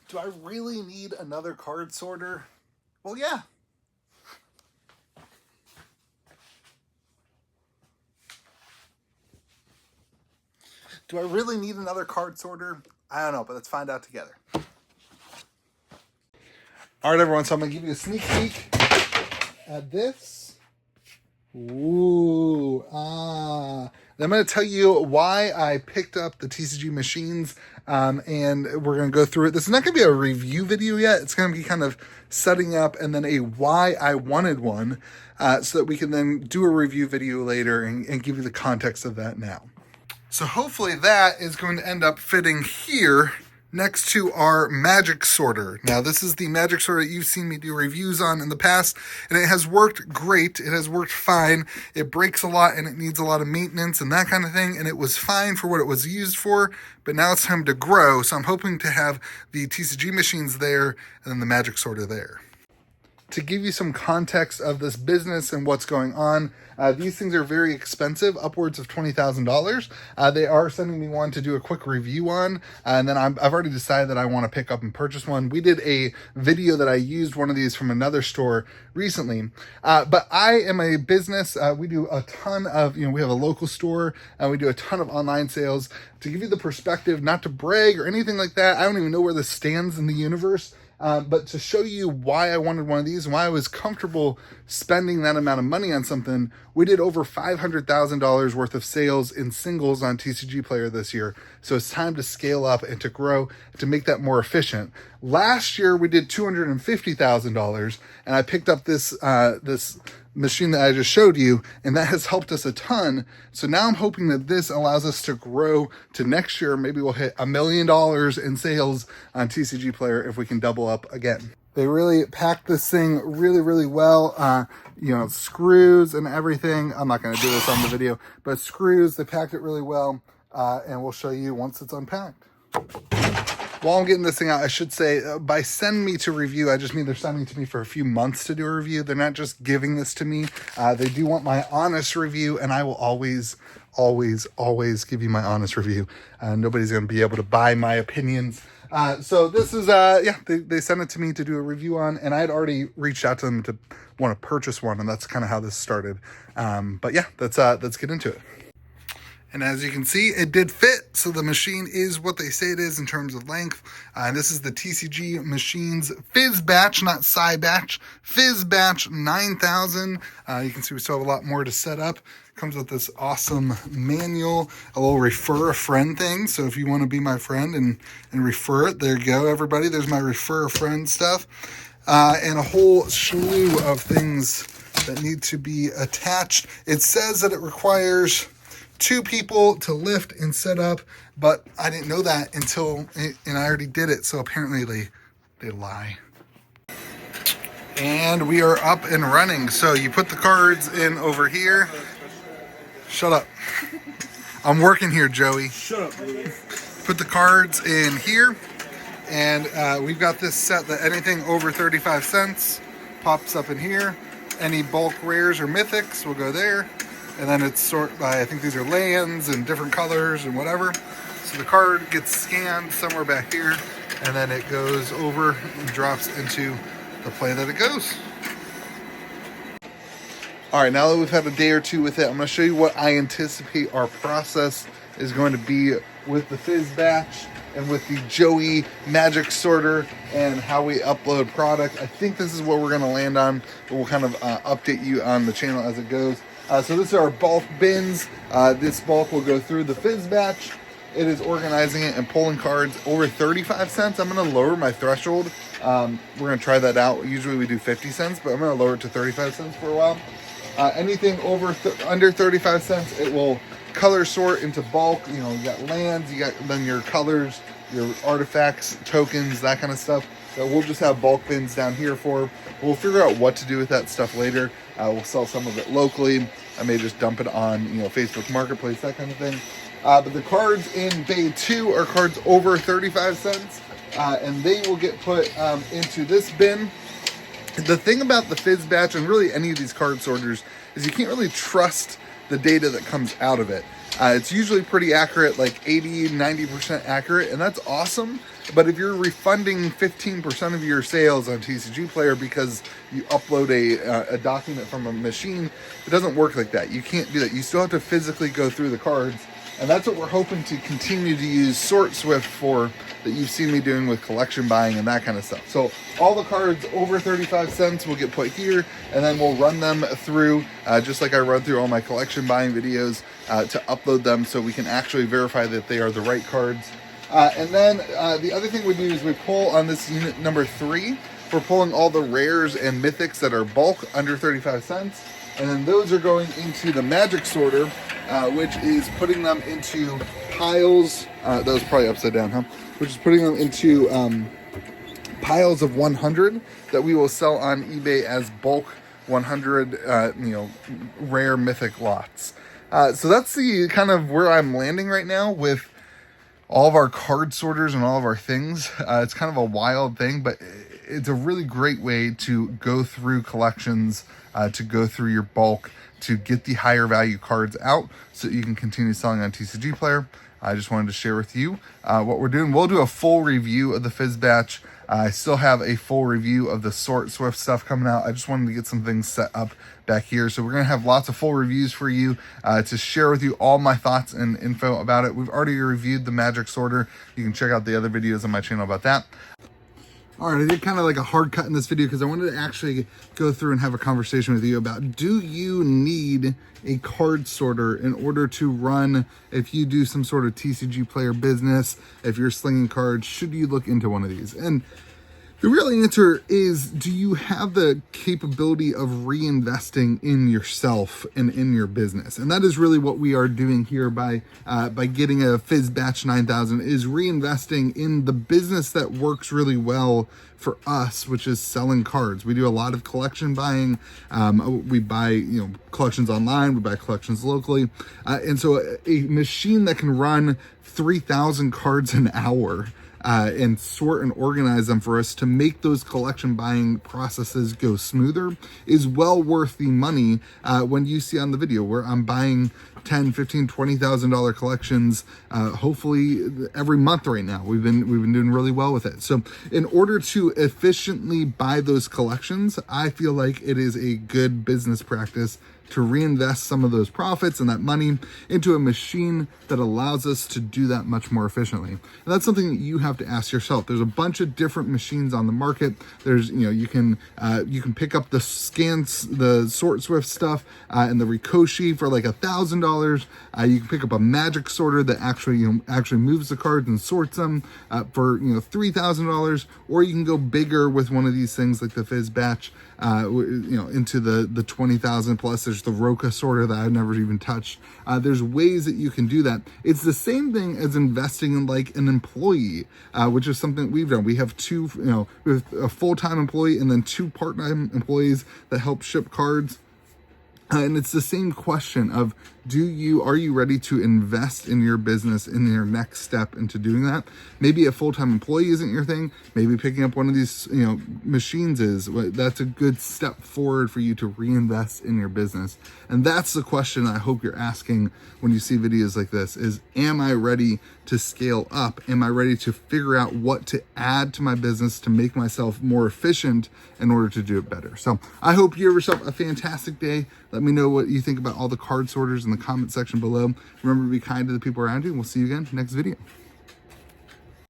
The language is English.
Do I really need another card sorter? Well, yeah. Do I really need another card sorter? I don't know, but let's find out together. All right, everyone, so I'm going to give you a sneak peek at this. Ooh, I'm going to tell you why I picked up the TCG machines, and we're going to go through it. This is not going to be a review video yet. It's going to be kind of setting up and then a why I wanted one, so that we can then do a review video later and give you the context of that now. So hopefully that is going to end up fitting here next to our magic sorter. Now, this is the magic sorter that you've seen me do reviews on in the past, and it has worked great. It has worked fine. It breaks a lot and it needs a lot of maintenance and that kind of thing, and it was fine for what it was used for, but now it's time to grow. So I'm hoping to have the TCG machines there and then the magic sorter there. To give you some context of this business and what's going on, these things are very expensive, upwards of $20,000. They are sending me one to do a quick review on, and then I've already decided that I want to pick up and purchase one. We did a video that I used one of these from another store recently, but I am a business. We do a ton of, we have a local store, and we do a ton of online sales. To give you the perspective, not to brag or anything like that, I don't even know where this stands in the universe. But to show you why I wanted one of these and why I was comfortable spending that amount of money on something, we did over $500,000 worth of sales in singles on TCG Player this year. So it's time to scale up and to grow, to make that more efficient. Last year we did $250,000, and I picked up this machine that I just showed you, and that has helped us a ton. So now I'm hoping that this allows us to grow to next year. Maybe we'll hit $1 million in sales on TCG Player if we can double up again. They really packed this thing really, really well. Screws and everything. I'm not going to do this on the video, but screws, they packed it really well. And we'll show you once it's unpacked. While I'm getting this thing out, I should say, by send me to review, I just mean they're sending to me for a few months to do a review. They're not just giving this to me. They do want my honest review, and I will always give you my honest review. Nobody's going to be able to buy my opinions. So this is, they sent it to me to do a review on, and I had already reached out to them to want to purchase one, and that's kind of how this started. But yeah, let's get into it. And as you can see, it did fit. So the machine is what they say it is in terms of length. And this is the TCG Machines Phyzbatch, not Phyzbatch. Phyzbatch 9000. You can see we still have a lot more to set up. Comes with this awesome manual, a little refer a friend thing. So if you want to be my friend and refer it, there you go, everybody. There's my refer a friend stuff. And a whole slew of things that need to be attached. It says that it requires 2 people to lift and set up, but I didn't know that and I already did it, so apparently they lie. And we are up and running. So you put the cards in over here. Shut up. I'm working here, Joey. Shut up, Louie. Put the cards in here, and we've got this set that anything over 35 cents pops up in here. Any bulk rares or mythics will go there. And then it's sorted by, I think these are lands and different colors and whatever. So the card gets scanned somewhere back here, and then it goes over and drops into the play that it goes. All right, now that we've had a day or two with it, I'm going to show you what I anticipate our process is going to be with the Phyzbatch and with the Joey Magic Sorter and how we upload product. I think this is what we're going to land on, but we'll kind of update you on the channel as it goes. So this are our bulk bins. This bulk will go through the Phyzbatch. It is organizing it and pulling cards over 35 cents. I'm going to lower my threshold. We're going to try that out. Usually we do 50 cents, but I'm going to lower it to 35 cents for a while. Anything under 35 cents, it will color sort into bulk. You got lands, you got then your colors, your artifacts, tokens, that kind of stuff. So we'll just have bulk bins down here for. We'll figure out what to do with that stuff later. We'll sell some of it locally. I may just dump it on, Facebook Marketplace, that kind of thing. But the cards in Bay 2 are cards over 35 cents, and they will get put into this bin. The thing about the Phyzbatch and really any of these card sorters is you can't really trust the data that comes out of it. It's usually pretty accurate, like 80-90% accurate, and that's awesome. But if you're refunding 15% of your sales on TCG Player because you upload a document from a machine, it doesn't work like that. You can't do that. You still have to physically go through the cards, and that's what we're hoping to continue to use SortSwift for, that you've seen me doing with collection buying and that kind of stuff. So all the cards over 35 cents will get put here, and then we'll run them through, just like I run through all my collection buying videos, to upload them so we can actually verify that they are the right cards. And then the other thing we do is we pull on this unit number 3. We're pulling all the rares and mythics that are bulk under 35 cents. And then those are going into the magic sorter, which is putting them into piles. That was probably upside down, huh? Which is putting them into piles of 100 that we will sell on eBay as bulk 100, rare mythic lots. So that's the kind of where I'm landing right now with all of our card sorters and all of our things. It's kind of a wild thing, but it's a really great way to go through collections, to go through your bulk, to get the higher value cards out so that you can continue selling on TCG Player. I just wanted to share with you what we're doing. We'll do a full review of the Phyzbatch. I still have a full review of the SortSwift stuff coming out. I just wanted to get some things set up back here. So we're going to have lots of full reviews for you to share with you all my thoughts and info about it. We've already reviewed the Magic Sorter. You can check out the other videos on my channel about that. All right, I did kind of like a hard cut in this video because I wanted to actually go through and have a conversation with you about, do you need a card sorter in order to run, if you do some sort of TCG Player business, if you're slinging cards, should you look into one of these? And the real answer is, do you have the capability of reinvesting in yourself and in your business? And that is really what we are doing here by getting a Phyzbatch 9000, is reinvesting in the business that works really well for us, which is selling cards. We do a lot of collection buying. We buy, collections online, we buy collections locally. And so a machine that can run 3,000 cards an hour and sort and organize them for us to make those collection buying processes go smoother is well worth the money when you see on the video where I'm buying $10,000, $15,000, $20,000 collections, hopefully every month right now. We've been doing really well with it. So in order to efficiently buy those collections, I feel like it is a good business practice to reinvest some of those profits and that money into a machine that allows us to do that much more efficiently. And that's something that you have to ask yourself. There's a bunch of different machines on the market. There's, you can pick up the SortSwift stuff and the Ricochet for like $1,000. You can pick up a magic sorter that actually moves the cards and sorts them for $3,000, or you can go bigger with one of these things like the Phyzbatch, into the 20,000 plus. There's the Roca sorter that I've never even touched. There's ways that you can do that. It's the same thing as investing in like an employee, which is something we've done. We have we have a full-time employee and then 2 part-time employees that help ship cards. And it's the same question of, are you ready to invest in your business in your next step into doing that? Maybe a full-time employee isn't your thing. Maybe picking up one of these, machines is. That's a good step forward for you to reinvest in your business. And that's the question I hope you're asking when you see videos like this is, am I ready to scale up? Am I ready to figure out what to add to my business to make myself more efficient in order to do it better? So I hope you have yourself a fantastic day. Let me know what you think about all the card sorters in the comment section below. Remember to be kind to the people around you, and we'll see you again next video.